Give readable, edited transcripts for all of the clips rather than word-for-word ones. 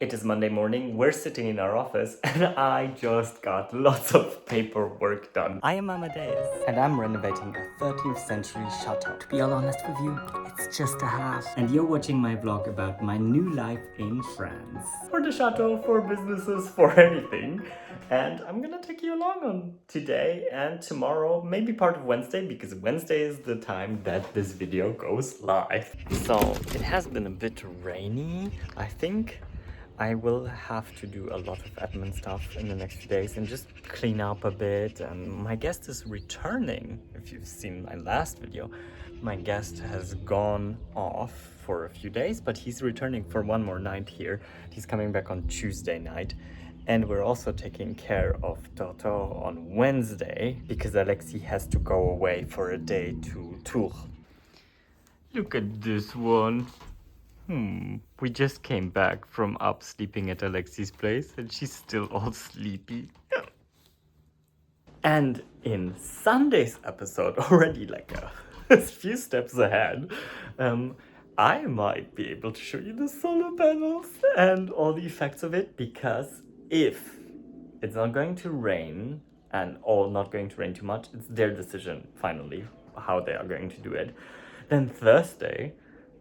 It is Monday morning, we're sitting in our office, and I just got lots of paperwork done. I am Amadeus, and I'm renovating a 13th century chateau. To be all honest with you, it's just a half. And you're watching my vlog about my new life in France. For the chateau, for businesses, for anything. And I'm gonna take you along on today and tomorrow, maybe part of Wednesday, because Wednesday is the time that this video goes live. So, it has been a bit rainy, I think. I will have to do a lot of admin stuff in the next few days and just clean up a bit. And my guest is returning. If you've seen my last video, my guest has gone off for a few days, but he's returning for one more night here. He's coming back on Tuesday night. And we're also taking care of Château on Wednesday because Alexis has to go away for a day to Tours. Look at this one. We just came back from up sleeping at Alexi's place and she's still all sleepy. And in Sunday's episode, already like a few steps ahead, I might be able to show you the solar panels and all the effects of it, because if it's not going to rain or not going to rain too much, it's their decision finally how they are going to do it. Then Thursday,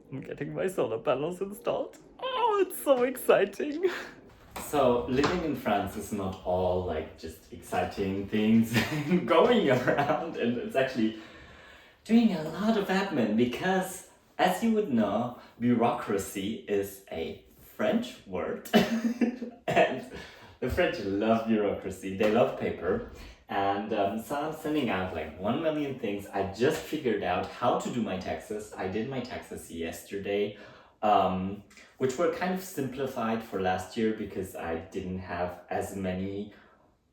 I'm getting my solar panels installed. Oh, it's so exciting. So living in France is not all like just exciting things going around, and it's actually doing a lot of admin because, as you would know, bureaucracy is a French word and the French love bureaucracy, they love paper. And so I'm sending out like 1 million things. I just figured out how to do my taxes. I did my taxes yesterday, which were kind of simplified for last year because I didn't have as many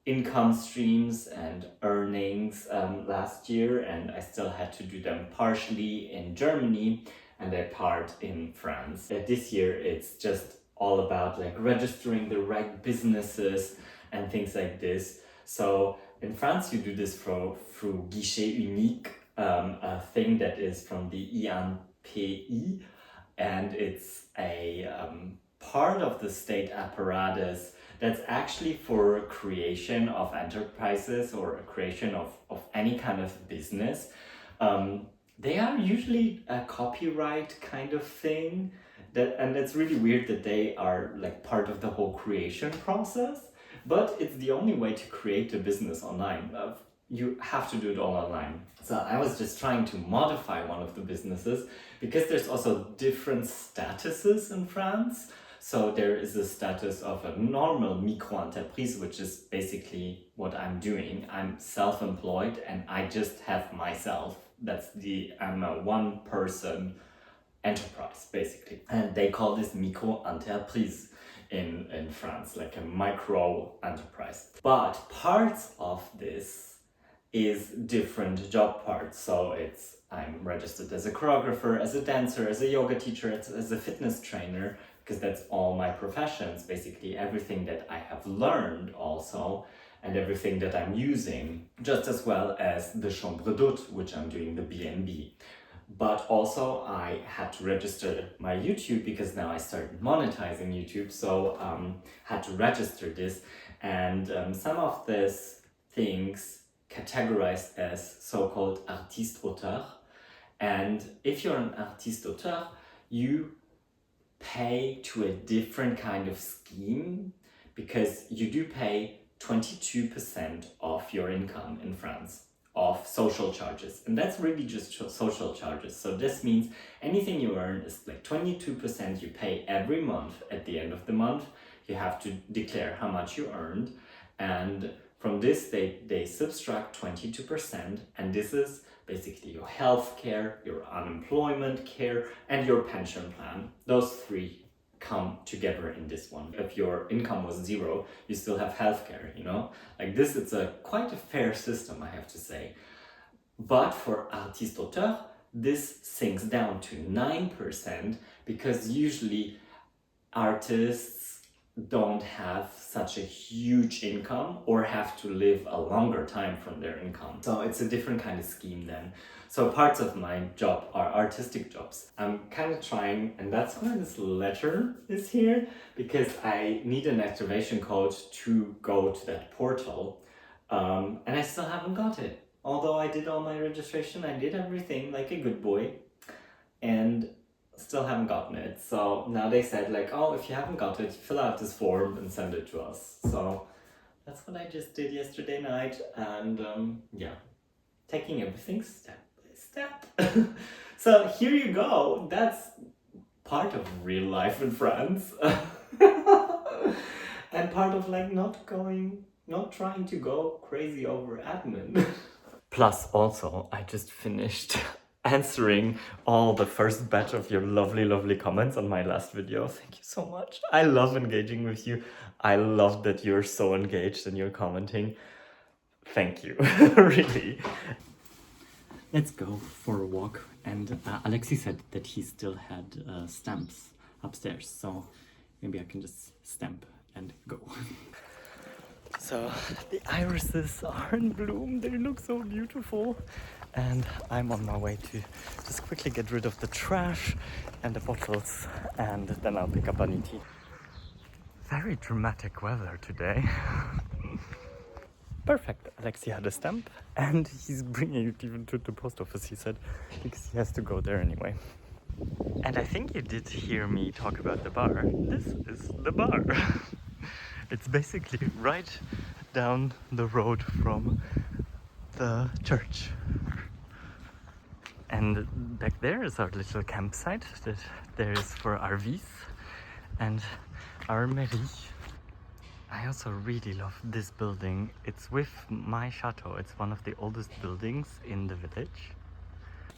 income streams and earnings last year, and I still had to do them partially in Germany and a part in France. This year it's just all about like registering the right businesses and things like this. So in France, you do this through guichet unique, a thing that is from the INPI, and it's a part of the state apparatus that's actually for creation of enterprises or creation of any kind of business. They are usually a copyright kind of thing, and it's really weird that they are like part of the whole creation process. But it's the only way to create a business online. You have to do it all online. So I was just trying to modify one of the businesses because there's also different statuses in France. So there is a status of a normal micro-entreprise, which is basically what I'm doing. I'm self-employed and I just have myself. I'm a one-person enterprise, basically. And they call this micro-entreprise in France, like a micro enterprise. But parts of this is different job parts. So I'm registered as a choreographer, as a dancer, as a yoga teacher, as a fitness trainer, because that's all my professions, basically everything that I have learned also, and everything that I'm using, just as well as the chambre d'hôte, which I'm doing the B&B. But also I had to register my YouTube because now I started monetizing YouTube, so had to register this, and some of these things categorized as so-called artiste-auteur. And if you're an artiste-auteur, you pay to a different kind of scheme, because you do pay 22% of your income in France of social charges, and that's really just social charges. So this means anything you earn is like 22% you pay every month. At the end of the month you have to declare how much you earned, and from this they subtract 22%, and this is basically your health care, your unemployment care, and your pension plan. Those three come together in this one. If your income was zero, you still have healthcare, you know? Like this, it's quite a fair system, I have to say. But for artiste-auteur, this sinks down to 9%, because usually artists don't have such a huge income or have to live a longer time from their income. So it's a different kind of scheme then. So parts of my job are artistic jobs. I'm kind of trying, and that's why this letter is here, because I need an activation code to go to that portal. And I still haven't got it. Although I did all my registration, I did everything like a good boy, and still haven't gotten it. So now they said like, oh, if you haven't got it, fill out this form and send it to us. So that's what I just did yesterday night, and yeah, taking everything step by step. So here you go. That's part of real life in France. And part of like not trying to go crazy over admin. Plus also, I just finished answering all the first batch of your lovely comments on my last video. Thank you so much. I love engaging with you. I love that you're so engaged and you're commenting. Thank you, really. Let's go for a walk. And Alexei said that he still had stamps upstairs, so maybe I can just stamp and go. So the irises are in bloom, they look so beautiful, and I'm on my way to just quickly get rid of the trash and the bottles, and then I'll pick up Aniti. Very dramatic weather today. Perfect, Alexei had a stamp and he's bringing it even to the post office, he said, because he has to go there anyway. And I think you did hear me talk about the bar. This is the bar. It's basically right down the road from the church. And back there is our little campsite that there is for RVs and our mairie. I also really love this building. It's with my chateau. It's one of the oldest buildings in the village.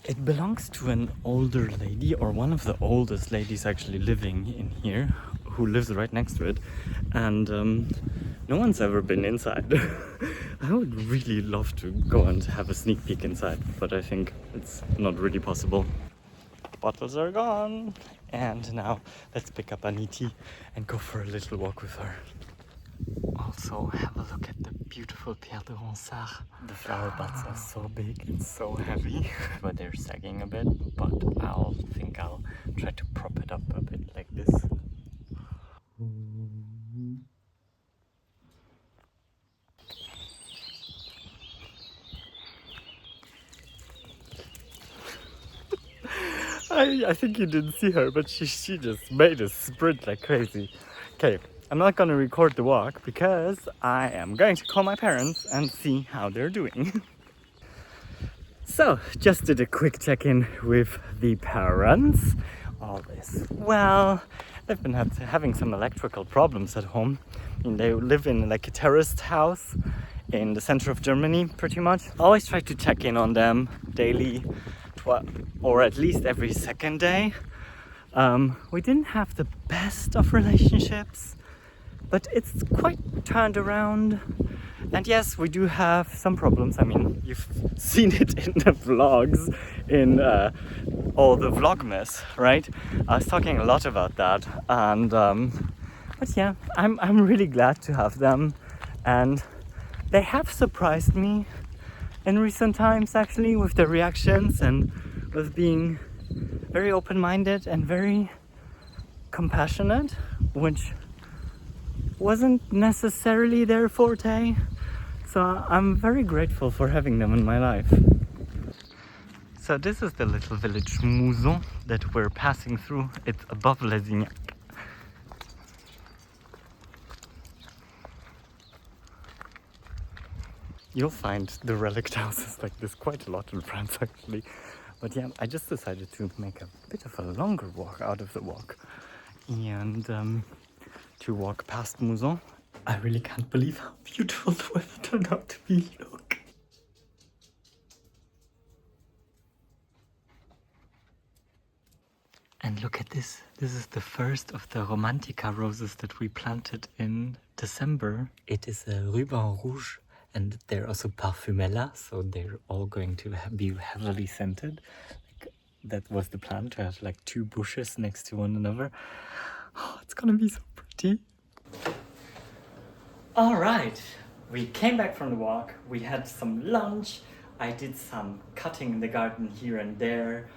It belongs to an older lady, or one of the oldest ladies actually living in here, who lives right next to it, and no one's ever been inside. I would really love to go and have a sneak peek inside, but I think it's not really possible. Bottles are gone, and now let's pick up Aniti and go for a little walk with her. Also, have a look at the beautiful Pierre de Ronsard. The flower buds are so big and so heavy, but they're sagging a bit, but I'll try to prop it up a bit like this. I think you didn't see her, but she just made a sprint like crazy. Okay, I'm not gonna record the walk because I am going to call my parents and see how they're doing. So, just did a quick check-in with the parents. All is well. They've been having some electrical problems at home. I mean, they live in like a terraced house in the center of Germany, pretty much. Always try to check in on them daily, or at least every second day. We didn't have the best of relationships, but it's quite turned around. And yes, we do have some problems. I mean, you've seen it in the vlogs, in all the Vlogmas, right? I was talking a lot about that, and but yeah, I'm really glad to have them, and they have surprised me in recent times actually with their reactions and with being very open-minded and very compassionate, which wasn't necessarily their forte. So I'm very grateful for having them in my life. So this is the little village Mouzon that we're passing through. It's above Lesignac. You'll find the relict houses like this quite a lot in France actually. But yeah, I just decided to make a bit of a longer walk out of the walk and to walk past Mouzon. I really can't believe how beautiful the weather turned out to be. Look. And look at this. This is the first of the Romantica roses that we planted in December. It is a ruban rouge, and they're also parfumella, so they're all going to be heavily scented. Like, that was the plan, to have like two bushes next to one another. Oh, it's gonna be so pretty. All right, we came back from the walk, we had some lunch, I did some cutting in the garden here and there,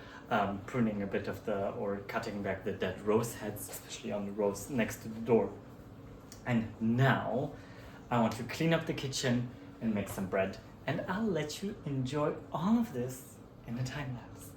pruning a bit of or cutting back the dead rose heads, especially on the rose next to the door. And now I want to clean up the kitchen and make some bread, and I'll let you enjoy all of this in a time lapse.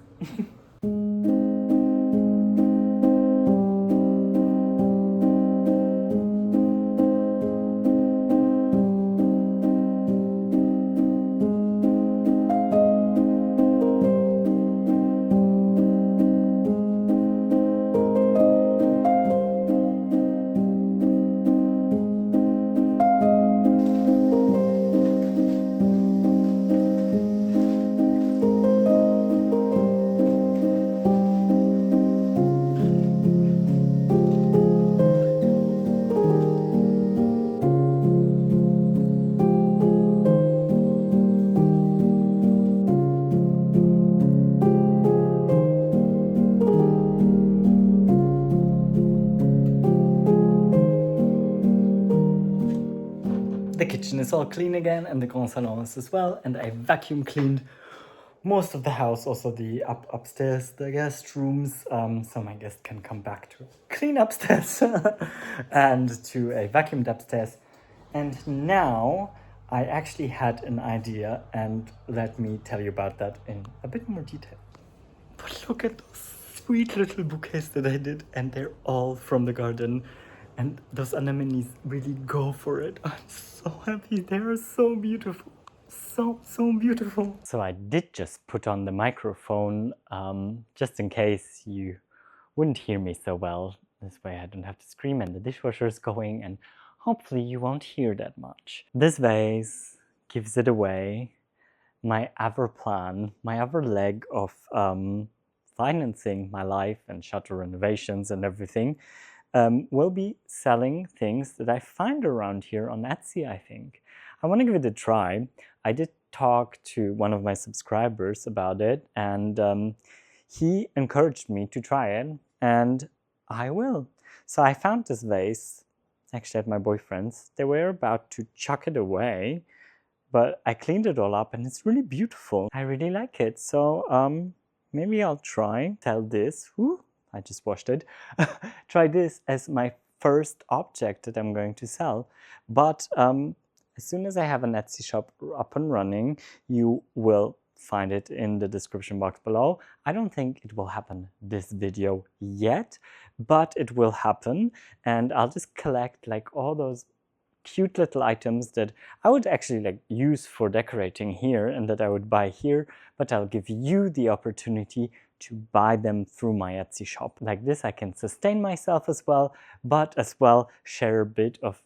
The kitchen is all clean again, and the grand salon is as well, and I vacuum cleaned most of the house, also the upstairs, the guest rooms, so my guest can come back to clean upstairs and to a vacuumed upstairs. And now I actually had an idea, and let me tell you about that in a bit more detail. But look at those sweet little bouquets that I did, and they're all from the garden. And those anemones really go for it. I'm so happy. They are so beautiful. So beautiful. So I did just put on the microphone, just in case you wouldn't hear me so well. This way I don't have to scream, and the dishwasher is going, and hopefully you won't hear that much. This vase gives it away. My other plan, my other leg of financing my life and Château renovations and everything, will be selling things that I find around here on Etsy, I think. I want to give it a try. I did talk to one of my subscribers about it, and he encouraged me to try it, and I will. So I found this vase, actually at my boyfriend's. They were about to chuck it away, but I cleaned it all up, and it's really beautiful. I really like it, so maybe I'll try sell this. Woo, I just washed it. Try this as my first object that I'm going to sell. But as soon as I have an Etsy shop up and running, you will find it in the description box below. I don't think it will happen this video yet, but it will happen, and I'll just collect like all those cute little items that I would actually like use for decorating here and that I would buy here, but I'll give you the opportunity to buy them through my Etsy shop. Like this, I can sustain myself as well, but as well share a bit of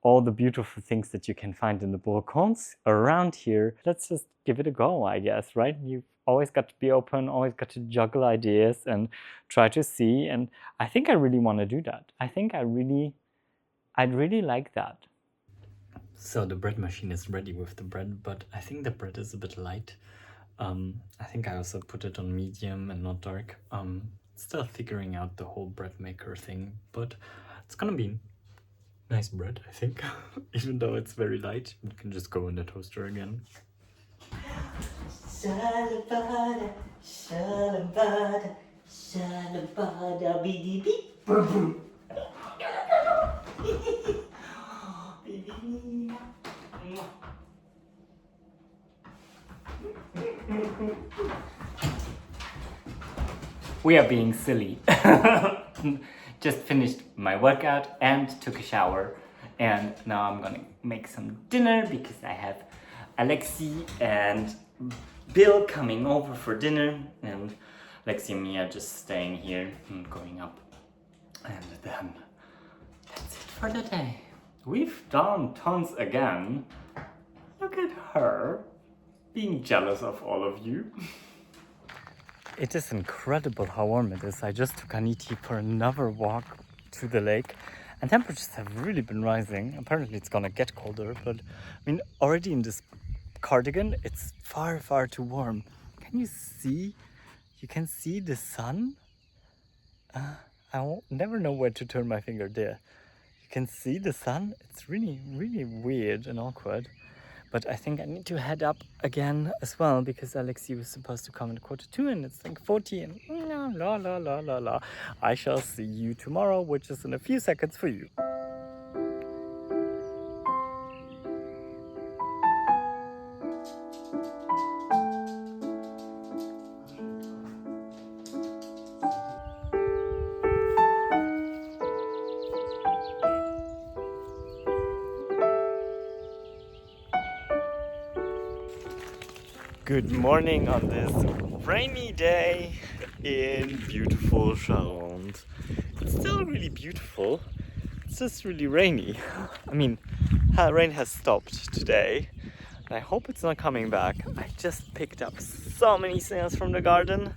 all the beautiful things that you can find in the balcons around here. Let's just give it a go, I guess, right? You've always got to be open, always got to juggle ideas and try to see, and I think I really want to do that. I think I'd really like that. So the bread machine is ready with the bread, but I think the bread is a bit light. I think I also put it on medium and not dark. Still figuring out the whole bread maker thing, but it's gonna be nice bread, I think. Even though it's very light, it can just go in the toaster again. Shalabada, shalabada, shalabada, bidi beep, boom, boom. We are being silly. Just finished my workout and took a shower, and now I'm gonna make some dinner because I have Alexi and Bill coming over for dinner, and Alexi and me are just staying here and going up, and then that's it for the day. We've done tons again. Look at her being jealous of all of you. It is incredible how warm it is. I just took Aniti for another walk to the lake, and temperatures have really been rising. Apparently it's gonna get colder, but I mean, already in this cardigan, it's far too warm. Can you see? You can see the sun? I won't never know where to turn my finger there. You can see the sun. It's really, really weird and awkward. But I think I need to head up again as well because Alexei was supposed to come at 2:45 and it's like 40 and la la la la la. I shall see you tomorrow, which is in a few seconds for you. Good morning on this rainy day in beautiful Charente. It's still really beautiful. It's just really rainy. I mean, rain has stopped today. And I hope it's not coming back. I just picked up so many snails from the garden.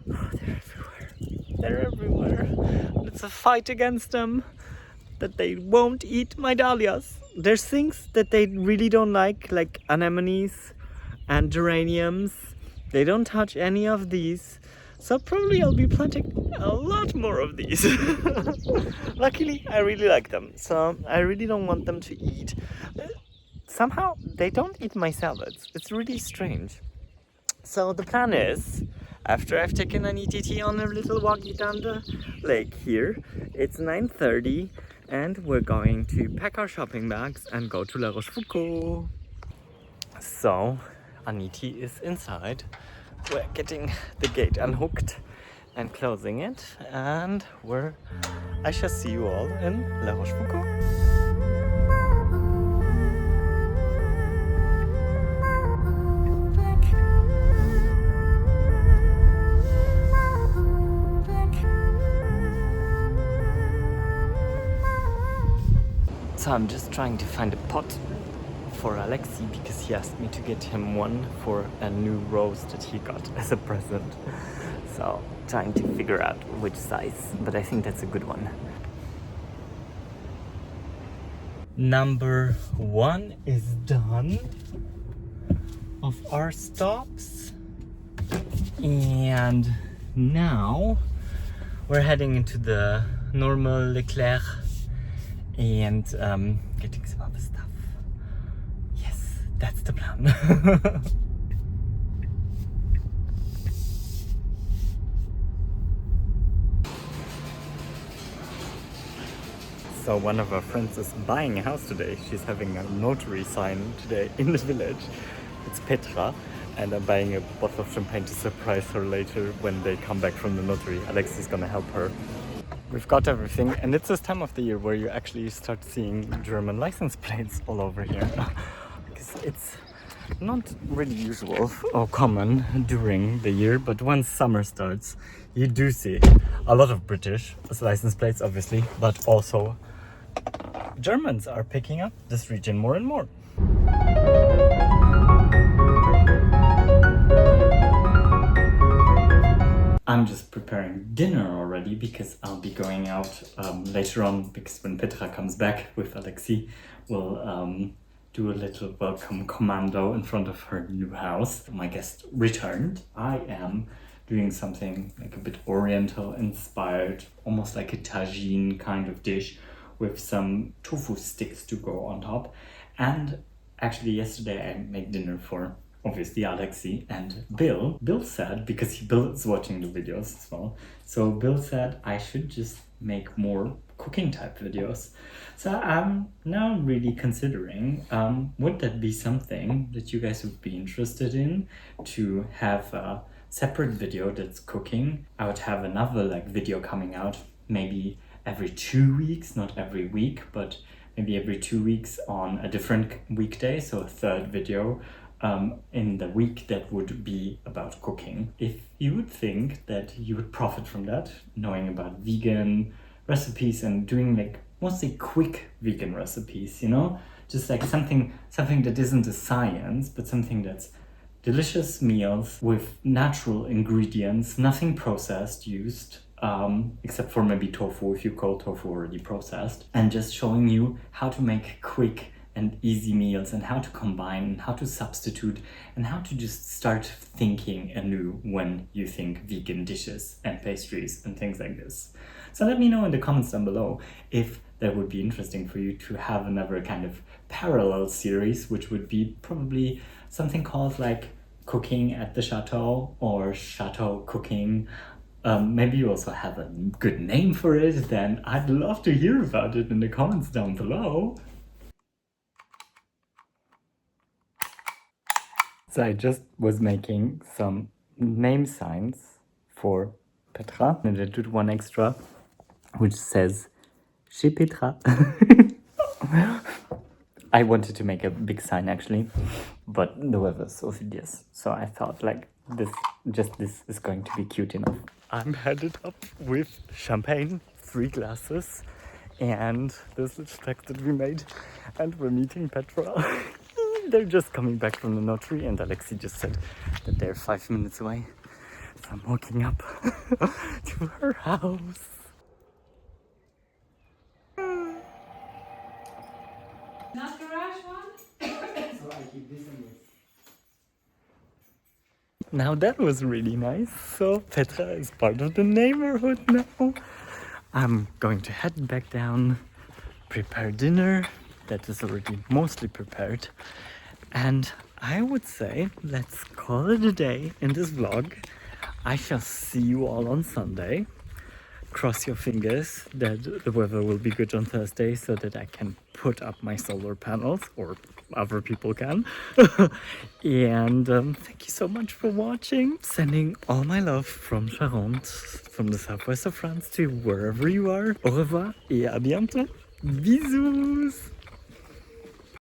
Oh, they're everywhere. They're everywhere. And it's a fight against them that they won't eat my dahlias. There's things that they really don't like anemones and geraniums. They don't touch any of these. So probably I'll be planting a lot more of these. Luckily, I really like them. So I really don't want them to eat. Somehow, they don't eat my salads. It's really strange. So the plan is, after I've taken an ETT on a little walkie down the lake here, it's 9:30 and we're going to pack our shopping bags and go to La Rochefoucauld. So, Aniti is inside. We're getting the gate unhooked and closing it, and I shall see you all in La Rochefoucauld. So I'm just trying to find a pot for Alexei because he asked me to get him one for a new rose that he got as a present. So trying to figure out which size, but I think that's a good one. Number 1 is done of our stops, and now we're heading into the normal Leclerc and getting some other stuff. Yes, that's the plan. So one of our friends is buying a house today. She's having a notary sign today in the village. It's Petra, and I'm buying a bottle of champagne to surprise her later when they come back from the notary. Alex is gonna help her. We've got everything, and it's this time of the year where you actually start seeing German license plates all over here. Because it's not really usual or common during the year, but once summer starts, you do see a lot of British license plates, obviously, but also Germans are picking up this region more and more. I'm just preparing dinner already because I'll be going out later on, because when Petra comes back with Alexei, we'll do a little welcome commando in front of her new house. My guest returned. I am doing something like a bit oriental inspired, almost like a tagine kind of dish with some tofu sticks to go on top. And actually yesterday I made dinner for obviously Alexei and Bill. Bill said, because Bill is watching the videos as well, so Bill said I should just make more cooking type videos. So I'm now really considering, would that be something that you guys would be interested in, to have a separate video that's cooking? I would have another video coming out maybe every 2 weeks, not every week, but maybe every 2 weeks on a different weekday, so a third video in the week that would be about cooking. If you would think that you would profit from that, knowing about vegan recipes and doing mostly quick vegan recipes, just something that isn't a science, but something that's delicious meals with natural ingredients, nothing processed used, except for maybe tofu, if you call tofu already processed, and just showing you how to make quick and easy meals, and how to combine, and how to substitute, and how to just start thinking anew when you think vegan dishes and pastries and things like this. So let me know in the comments down below if that would be interesting for you to have another kind of parallel series, which would be probably something called like Cooking at the Chateau or Chateau Cooking. Maybe you also have a good name for it, then I'd love to hear about it in the comments down below. So I just was making some name signs for Petra, and I did one extra, which says Chez Petra. I wanted to make a big sign actually, but the weather's so hideous, so I thought like this is going to be cute enough. I'm headed up with champagne, 3 glasses, and this little text that we made, and we're meeting Petra. They're just coming back from the notary, and Alexi just said that they're 5 minutes away. So I'm walking up to her house. Not garage one? So I keep this in this. Now that was really nice. So Petra is part of the neighborhood now. I'm going to head back down, prepare dinner that is already mostly prepared, and I would say let's call it a day in this vlog. I shall see you all on Sunday. Cross your fingers that the weather will be good on Thursday so that I can put up my solar panels, or other people can. And thank you so much for watching. Sending all my love from Charente, from the southwest of France to wherever you are. Au revoir et à bientôt. Bisous.